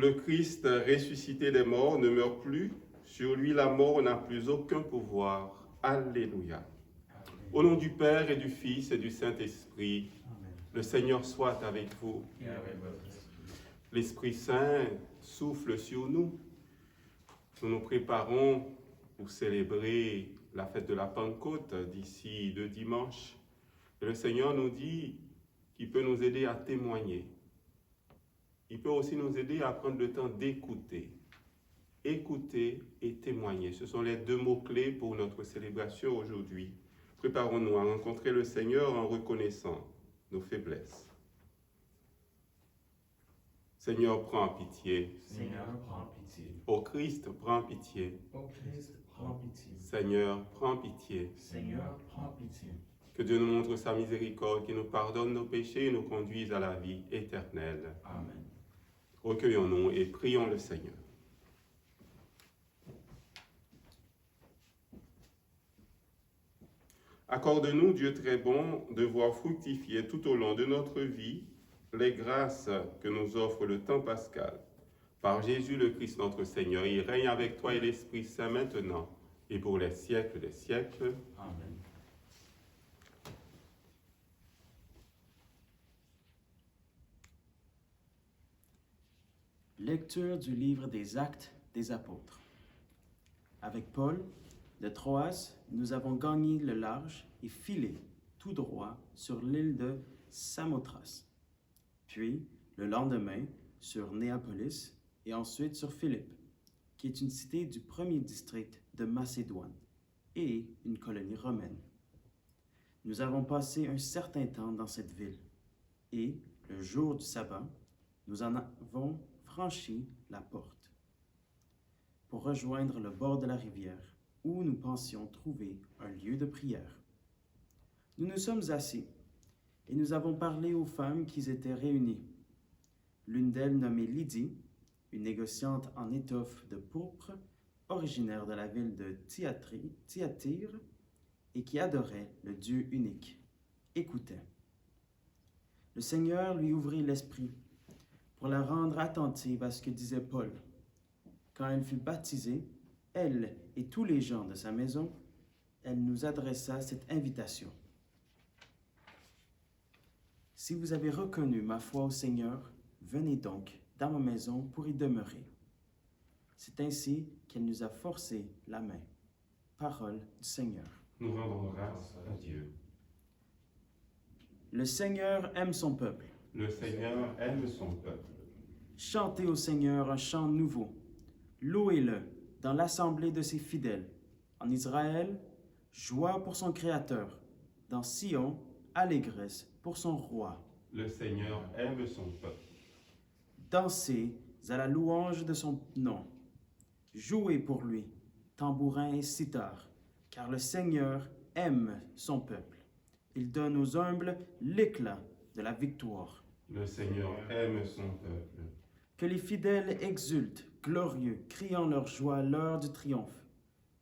Le Christ ressuscité des morts ne meurt plus. Sur lui, la mort n'a plus aucun pouvoir. Alléluia. Au nom du Père et du Fils et du Saint-Esprit, le Seigneur soit avec vous. Et avec votre esprit. L'Esprit Saint souffle sur nous. Nous nous préparons pour célébrer la fête de la Pentecôte d'ici 2 dimanches. Et le Seigneur nous dit qu'il peut nous aider à témoigner. Il peut aussi nous aider à prendre le temps d'écouter. Écouter et témoigner. Ce sont les 2 mots-clés pour notre célébration aujourd'hui. Préparons-nous à rencontrer le Seigneur en reconnaissant nos faiblesses. Seigneur, prends pitié. Seigneur, prends pitié. Ô Christ, prends pitié. Ô Christ, prends pitié. Seigneur, prends pitié. Seigneur, prends pitié. Que Dieu nous montre sa miséricorde, qu'il nous pardonne nos péchés et nous conduise à la vie éternelle. Amen. Recueillons-nous et prions le Seigneur. Accorde-nous, Dieu très bon, de voir fructifier tout au long de notre vie les grâces que nous offre le temps pascal. Par Jésus le Christ notre Seigneur, il règne avec toi et l'Esprit Saint maintenant et pour les siècles des siècles. Amen. Lecture du livre des Actes des Apôtres. Avec Paul, de Troas, nous avons gagné le large et filé tout droit sur l'île de Samothrace. Puis, le lendemain, sur Néapolis et ensuite sur Philippe, qui est une cité du premier district de Macédoine et une colonie romaine. Nous avons passé un certain temps dans cette ville et, le jour du sabbat, nous en avons franchi la porte pour rejoindre le bord de la rivière où nous pensions trouver un lieu de prière. Nous nous sommes assis et nous avons parlé aux femmes qui étaient réunies. L'une d'elles, nommée Lydie, une négociante en étoffe de pourpre, originaire de la ville de Thyatire et qui adorait le Dieu unique, écoutait. Le Seigneur lui ouvrit l'esprit pour la rendre attentive à ce que disait Paul. Quand elle fut baptisée, elle et tous les gens de sa maison, elle nous adressa cette invitation. Si vous avez reconnu ma foi au Seigneur, venez donc dans ma maison pour y demeurer. C'est ainsi qu'elle nous a forcé la main. Parole du Seigneur. Nous rendons grâce à Dieu. Le Seigneur aime son peuple. Le Seigneur aime son peuple. Chantez au Seigneur un chant nouveau. Louez-le dans l'assemblée de ses fidèles. En Israël, joie pour son Créateur. Dans Sion, allégresse pour son roi. Le Seigneur aime son peuple. Dansez à la louange de son nom. Jouez pour lui, tambourin et cithare, car le Seigneur aime son peuple. Il donne aux humbles l'éclat de la victoire. Le Seigneur aime son peuple. Que les fidèles exultent, glorieux, criant leur joie à l'heure du triomphe.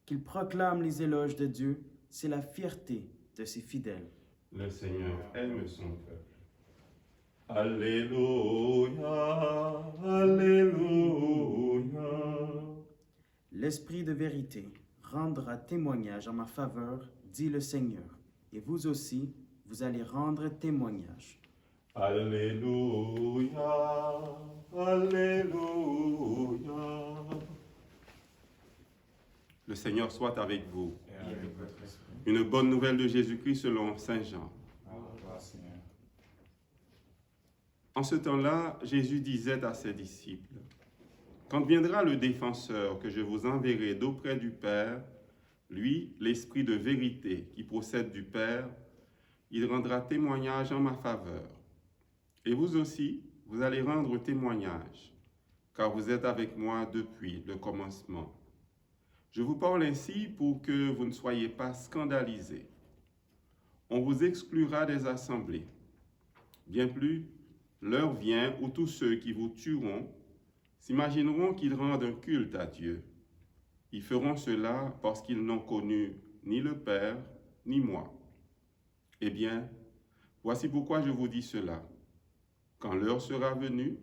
Qu'ils proclament les éloges de Dieu, c'est la fierté de ses fidèles. Le Seigneur aime son peuple. Alléluia, Alléluia. L'Esprit de vérité rendra témoignage en ma faveur, dit le Seigneur. Et vous aussi, vous allez rendre témoignage. Alléluia, Alléluia. Le Seigneur soit avec vous. Et avec votre esprit. Une bonne nouvelle de Jésus-Christ selon Saint Jean. À toi, Seigneur. En ce temps-là, Jésus disait à ses disciples, « Quand viendra le défenseur que je vous enverrai d'auprès du Père, lui, l'Esprit de vérité qui procède du Père, il rendra témoignage en ma faveur. Et vous aussi, vous allez rendre témoignage, car vous êtes avec moi depuis le commencement. Je vous parle ainsi pour que vous ne soyez pas scandalisés. On vous exclura des assemblées. Bien plus, l'heure vient où tous ceux qui vous tueront s'imagineront qu'ils rendent un culte à Dieu. Ils feront cela parce qu'ils n'ont connu ni le Père, ni moi. Eh bien, voici pourquoi je vous dis cela. Quand l'heure sera venue,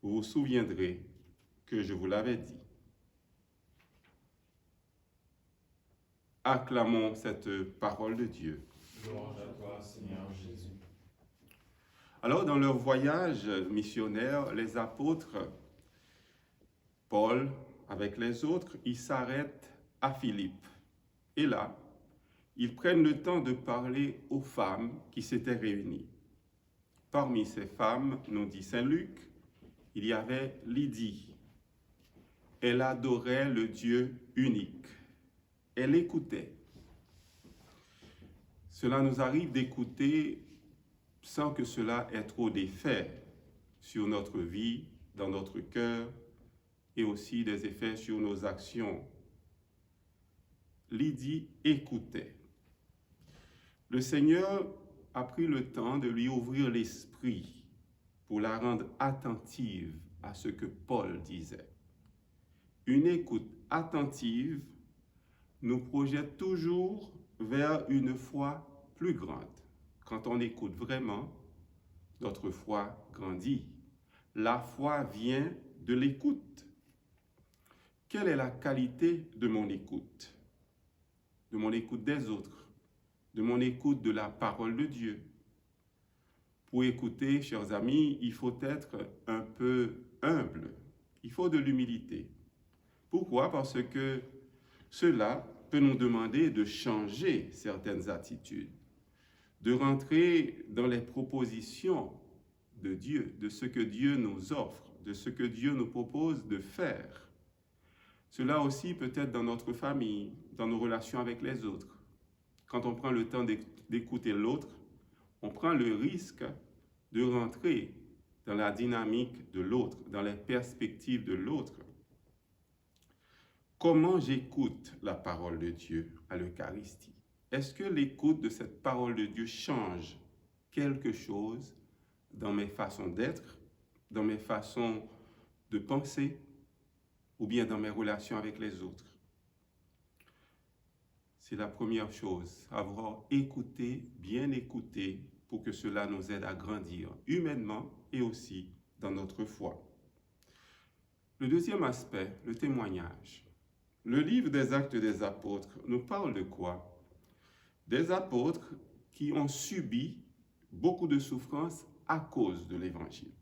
vous vous souviendrez que je vous l'avais dit. Acclamons cette parole de Dieu. Gloire à toi, Seigneur Jésus. Alors, dans leur voyage missionnaire, les apôtres, Paul, avec les autres, ils s'arrêtent à Philippe. Et là, ils prennent le temps de parler aux femmes qui s'étaient réunies. Parmi ces femmes, nous dit Saint Luc, il y avait Lydie. Elle adorait le Dieu unique. Elle écoutait. Cela nous arrive d'écouter sans que cela ait trop d'effets sur notre vie, dans notre cœur, et aussi des effets sur nos actions. Lydie écoutait. Le Seigneur a pris le temps de lui ouvrir l'esprit pour la rendre attentive à ce que Paul disait. Une écoute attentive nous projette toujours vers une foi plus grande. Quand on écoute vraiment, notre foi grandit. La foi vient de l'écoute. Quelle est la qualité de mon écoute? De mon écoute des autres, de mon écoute de la parole de Dieu. Pour écouter, chers amis, il faut être un peu humble. Il faut de l'humilité. Pourquoi? Parce que cela peut nous demander de changer certaines attitudes, de rentrer dans les propositions de Dieu, de ce que Dieu nous offre, de ce que Dieu nous propose de faire. Cela aussi peut être dans notre famille, dans nos relations avec les autres. Quand on prend le temps d'écouter l'autre, on prend le risque de rentrer dans la dynamique de l'autre, dans les perspectives de l'autre. Comment j'écoute la parole de Dieu à l'Eucharistie? Est-ce que l'écoute de cette parole de Dieu change quelque chose dans mes façons d'être, dans mes façons de penser, ou bien dans mes relations avec les autres? C'est la première chose, avoir écouté, bien écouté, pour que cela nous aide à grandir humainement et aussi dans notre foi. Le deuxième aspect, le témoignage. Le livre des Actes des Apôtres nous parle de quoi? Des apôtres qui ont subi beaucoup de souffrances à cause de l'Évangile.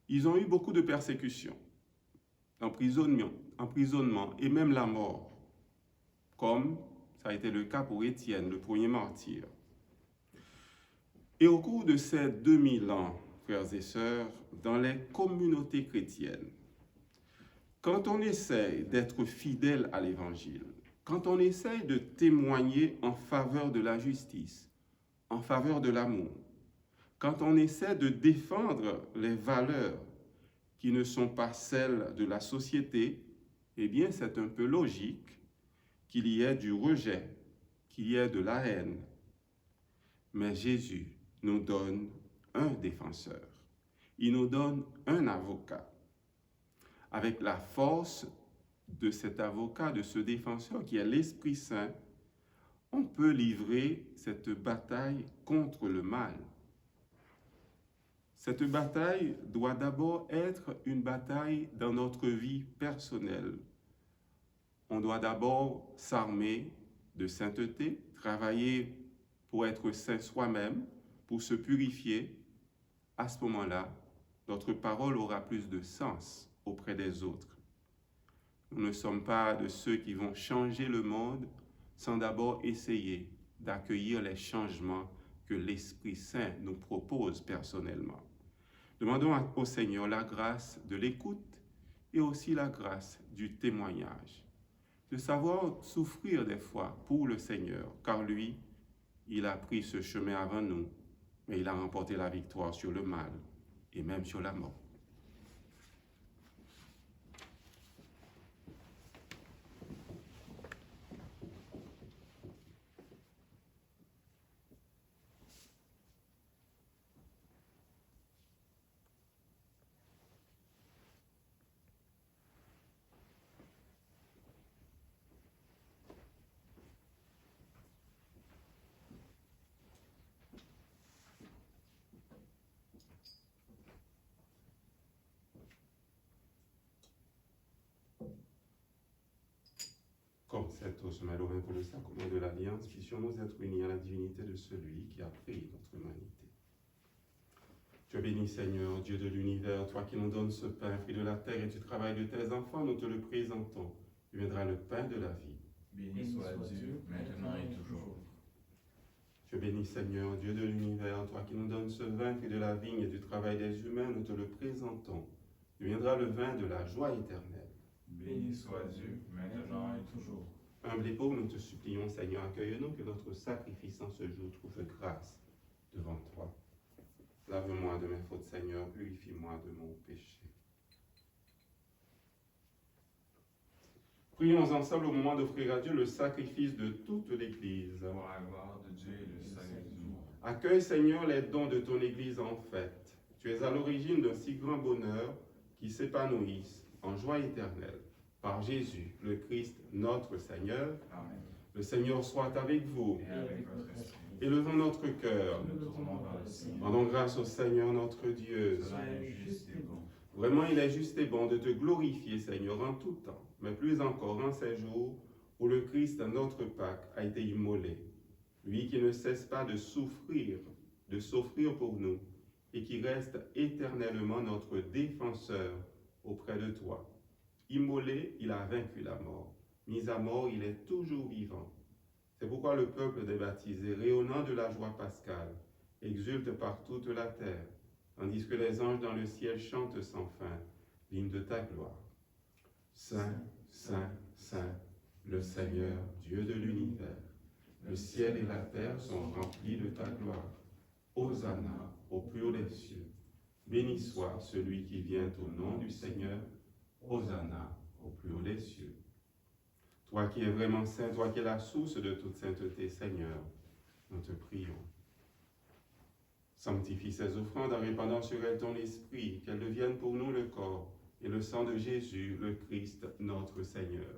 Ils ont eu beaucoup de persécutions, emprisonnement et même la mort, comme ça a été le cas pour Étienne, le premier martyr. Et au cours de ces 2000 ans, frères et sœurs, dans les communautés chrétiennes, quand on essaye d'être fidèle à l'Évangile, quand on essaye de témoigner en faveur de la justice, en faveur de l'amour, quand on essaie de défendre les valeurs qui ne sont pas celles de la société, eh bien c'est un peu logique qu'il y ait du rejet, qu'il y ait de la haine. Mais Jésus nous donne un défenseur. Il nous donne un avocat. Avec la force de cet avocat, de ce défenseur qui est l'Esprit Saint, on peut livrer cette bataille contre le mal. Cette bataille doit d'abord être une bataille dans notre vie personnelle. On doit d'abord s'armer de sainteté, travailler pour être saint soi-même, pour se purifier. À ce moment-là, notre parole aura plus de sens auprès des autres. Nous ne sommes pas de ceux qui vont changer le monde sans d'abord essayer d'accueillir les changements que l'Esprit Saint nous propose personnellement. Demandons au Seigneur la grâce de l'écoute et aussi la grâce du témoignage, de savoir souffrir des fois pour le Seigneur, car lui, il a pris ce chemin avant nous, mais il a remporté la victoire sur le mal et même sur la mort. cette eau se mêle au vin pour le sacrement de l'Alliance, puissions-nous être unis à la divinité de celui qui a pris notre humanité. Tu es béni, Seigneur, Dieu de l'univers, toi qui nous donnes ce pain, fruit de la terre et du travail de tes enfants, nous te le présentons. Tu viendras le pain de la vie. Béni soit Dieu, maintenant et toujours. Tu es béni, Seigneur, Dieu de l'univers, toi qui nous donnes ce vin, fruit de la vigne et du travail des humains, nous te le présentons. Tu viendras le vin de la joie éternelle. Béni soit Dieu, maintenant et toujours. Humble et pauvre, nous te supplions, Seigneur, accueille-nous, que notre sacrifice en ce jour trouve grâce devant toi. Lave-moi de mes fautes, Seigneur, purifie-moi de mon péché. Prions ensemble au moment d'offrir à Dieu le sacrifice de toute l'Église. Pour la gloire de Dieu et le salut du monde. Accueille, Seigneur, les dons de ton Église en fête. Tu es à l'origine d'un si grand bonheur qui s'épanouissent en joie éternelle. Par Jésus, le Christ, notre Seigneur. Amen. Le Seigneur soit avec vous. Et avec votre esprit. Élevons notre cœur. Nous tournons vers le Seigneur. Rendons grâce au Seigneur notre Dieu. Cela est juste et bon. Vraiment, il est juste et bon de te glorifier, Seigneur, en tout temps, mais plus encore en ces jours où le Christ, notre Pâque, a été immolé. Lui qui ne cesse pas de s'offrir pour nous, et qui reste éternellement notre défenseur auprès de toi. Immolé, il a vaincu la mort. Mis à mort, il est toujours vivant. C'est pourquoi le peuple des baptisés, rayonnant de la joie pascale, exulte par toute la terre, tandis que les anges dans le ciel chantent sans fin l'hymne de ta gloire. Saint, Saint, Saint, le Seigneur, Dieu de l'univers. Le ciel et la terre sont remplis de ta gloire. Hosanna au plus haut des cieux. Béni soit celui qui vient au nom du Seigneur. Hosanna au plus haut des cieux. Toi qui es vraiment saint, toi qui es la source de toute sainteté, Seigneur, nous te prions. Sanctifie ces offrandes en répandant sur elles ton esprit, qu'elles deviennent pour nous le corps et le sang de Jésus, le Christ, notre Seigneur.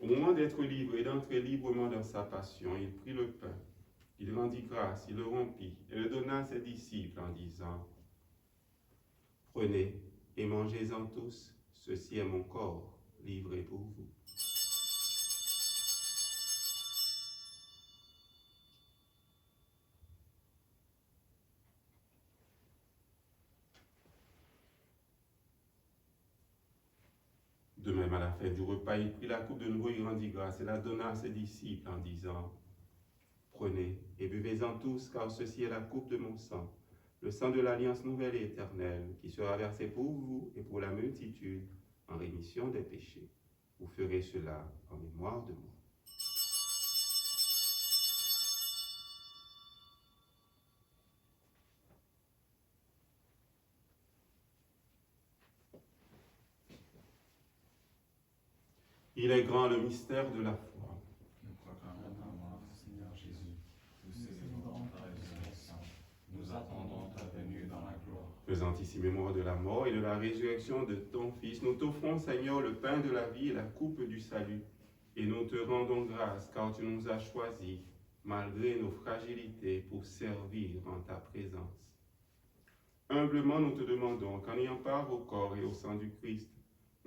Au moment d'être livré, d'entrer librement dans sa passion, il prit le pain, il rendit grâce, il le rompit et le donna à ses disciples en disant : Prenez et mangez-en tous, ceci est mon corps livré pour vous. De même, à la fin du repas, il prit la coupe de nouveau, il rendit grâce et la donna à ses disciples en disant : Prenez et buvez-en tous, car ceci est la coupe de mon sang, le sang de l'alliance nouvelle et éternelle, qui sera versé pour vous et pour la multitude en rémission des péchés. Vous ferez cela en mémoire de moi. Il est grand le mystère de la foi. Nous proclamons ta mort, Seigneur Jésus. Nous célébrons ta résurrection. Nous attendons ta venue dans la gloire. Faisant ici mémoire de la mort et de la résurrection de ton Fils, nous t'offrons, Seigneur, le pain de la vie et la coupe du salut. Et nous te rendons grâce, car tu nous as choisis, malgré nos fragilités, pour servir en ta présence. Humblement, nous te demandons qu'en ayant part au corps et au sang du Christ,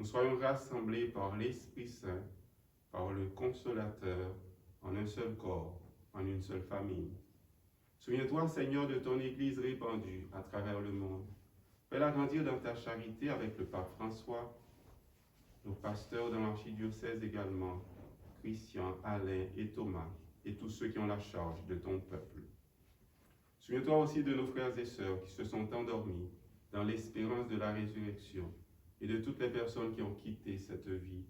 nous soyons rassemblés par l'Esprit Saint, par le Consolateur, en un seul corps, en une seule famille. Souviens-toi, Seigneur, de ton Église répandue à travers le monde. Fais-la grandir dans ta charité avec le pape François, nos pasteurs dans l'archidiocèse également, Christian, Alain et Thomas, et tous ceux qui ont la charge de ton peuple. Souviens-toi aussi de nos frères et sœurs qui se sont endormis dans l'espérance de la résurrection, et de toutes les personnes qui ont quitté cette vie.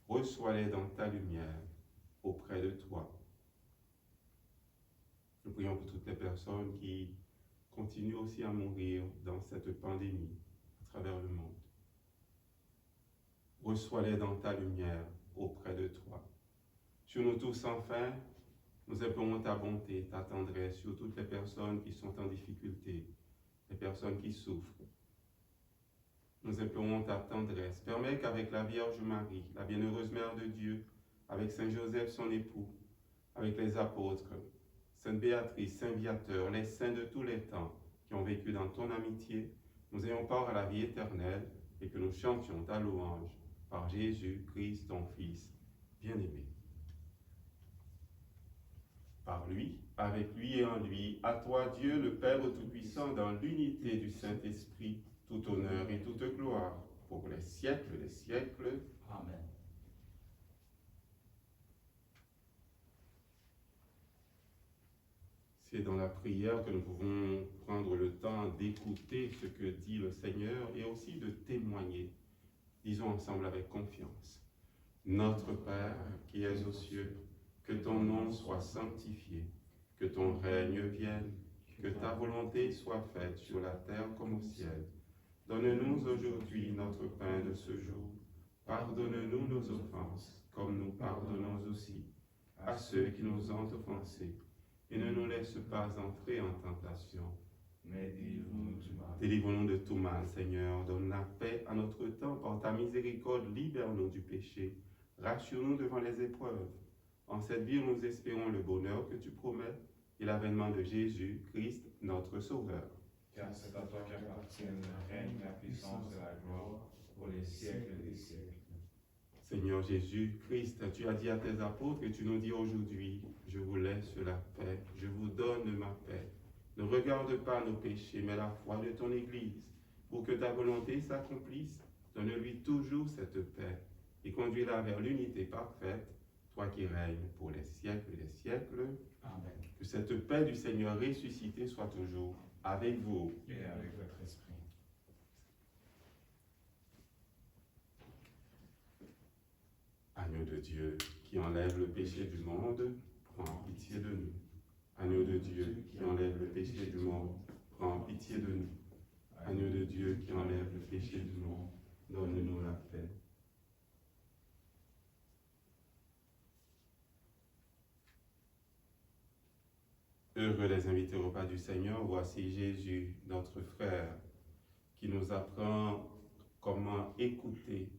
Reçois-les dans ta lumière, auprès de toi. Nous prions pour toutes les personnes qui continuent aussi à mourir dans cette pandémie à travers le monde. Reçois-les dans ta lumière, auprès de toi. Sur nous tous, enfin, nous implorons ta bonté, ta tendresse sur toutes les personnes qui sont en difficulté, les personnes qui souffrent. Nous implorons ta tendresse. Permets qu'avec la Vierge Marie, la bienheureuse Mère de Dieu, avec Saint Joseph son époux, avec les apôtres, Sainte Béatrice, Saint Viateur, les saints de tous les temps qui ont vécu dans ton amitié, nous ayons part à la vie éternelle et que nous chantions ta louange par Jésus Christ, ton Fils bien-aimé. Par lui, avec lui et en lui, à toi Dieu le Père Tout-Puissant, dans l'unité du Saint-Esprit, tout honneur et toute gloire, pour les siècles des siècles. Amen. C'est dans la prière que nous pouvons prendre le temps d'écouter ce que dit le Seigneur et aussi de témoigner. Disons ensemble avec confiance. Notre Père qui es aux cieux, que ton nom soit sanctifié, que ton règne vienne, que ta volonté soit faite sur la terre comme au ciel. Donne-nous aujourd'hui notre pain de ce jour. Pardonne-nous nos offenses, comme nous pardonnons aussi à ceux qui nous ont offensés. Et ne nous laisse pas entrer en tentation, Mais délivre-nous du mal. Délivre-nous de tout mal, Seigneur. Donne la paix à notre temps. Par ta miséricorde, libère-nous du péché. Rassure-nous devant les épreuves. En cette vie, nous espérons le bonheur que tu promets et l'avènement de Jésus, Christ, notre Sauveur. Car c'est à toi qu'appartiennent le règne, la puissance et la gloire pour les siècles des siècles. Seigneur Jésus, Christ, tu as dit à tes apôtres et tu nous dis aujourd'hui, je vous laisse la paix, je vous donne ma paix. Ne regarde pas nos péchés, mais la foi de ton Église. Pour que ta volonté s'accomplisse, donne-lui toujours cette paix et conduis-la vers l'unité parfaite, toi qui règnes pour les siècles des siècles. Amen. Que cette paix du Seigneur ressuscité soit toujours avec vous. Et avec votre esprit. Agneau de Dieu, qui enlève le péché du monde, prends pitié de nous. Agneau de Dieu, qui enlève le péché du monde, prends pitié de nous. Agneau de Dieu, qui enlève le péché du monde, donne-nous la paix. Heureux les invités au repas du Seigneur, voici Jésus, notre frère, qui nous apprend comment écouter,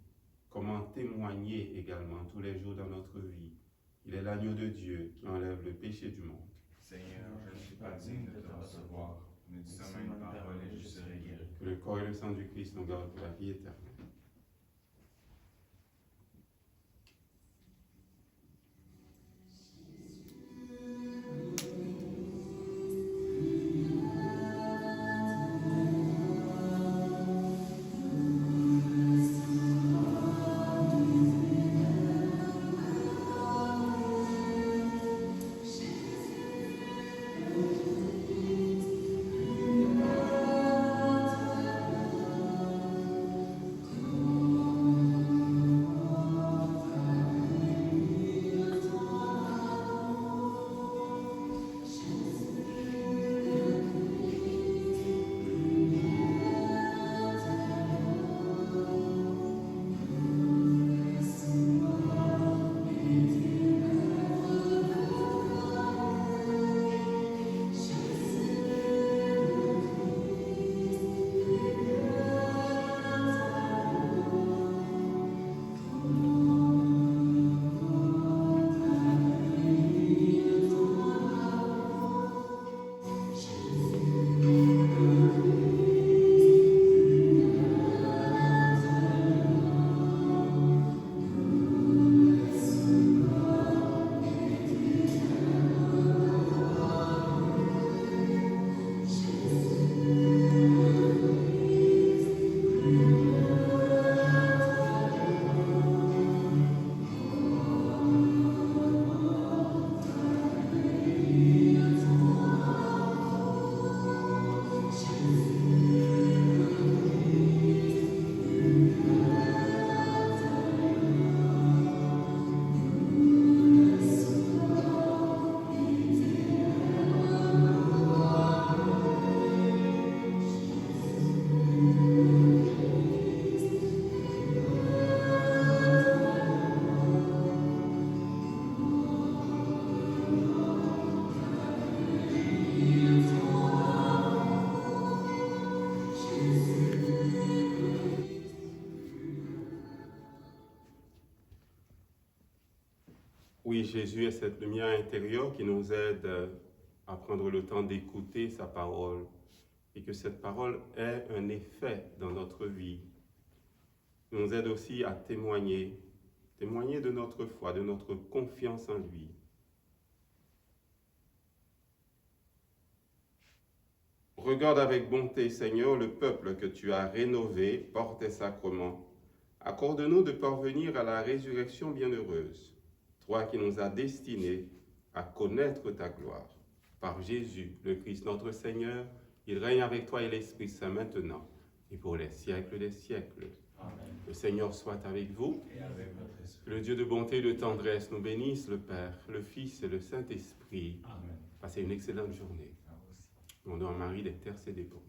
comment témoigner également tous les jours dans notre vie. Il est l'agneau de Dieu qui enlève le péché du monde. Seigneur, je ne suis pas digne de te recevoir, mais dis seulement une parole et je serai guéri. Que le corps et le sang du Christ nous gardent pour la vie éternelle. Oui, Jésus est cette lumière intérieure qui nous aide à prendre le temps d'écouter sa parole et que cette parole ait un effet dans notre vie. Il nous aide aussi à témoigner de notre foi, de notre confiance en lui. Regarde avec bonté, Seigneur, le peuple que tu as rénové par tes sacrements. Accorde-nous de parvenir à la résurrection bienheureuse, toi qui nous as destinés à connaître ta gloire. Par Jésus, le Christ notre Seigneur, il règne avec toi et l'Esprit Saint maintenant et pour les siècles des siècles. Amen. Le Seigneur soit avec vous. Et avec votre esprit. Que le Dieu de bonté et de tendresse nous bénisse, le Père, le Fils et le Saint-Esprit. Amen. Passez une excellente journée. À vous aussi. Demandons à Marie d'intercéder pour nous.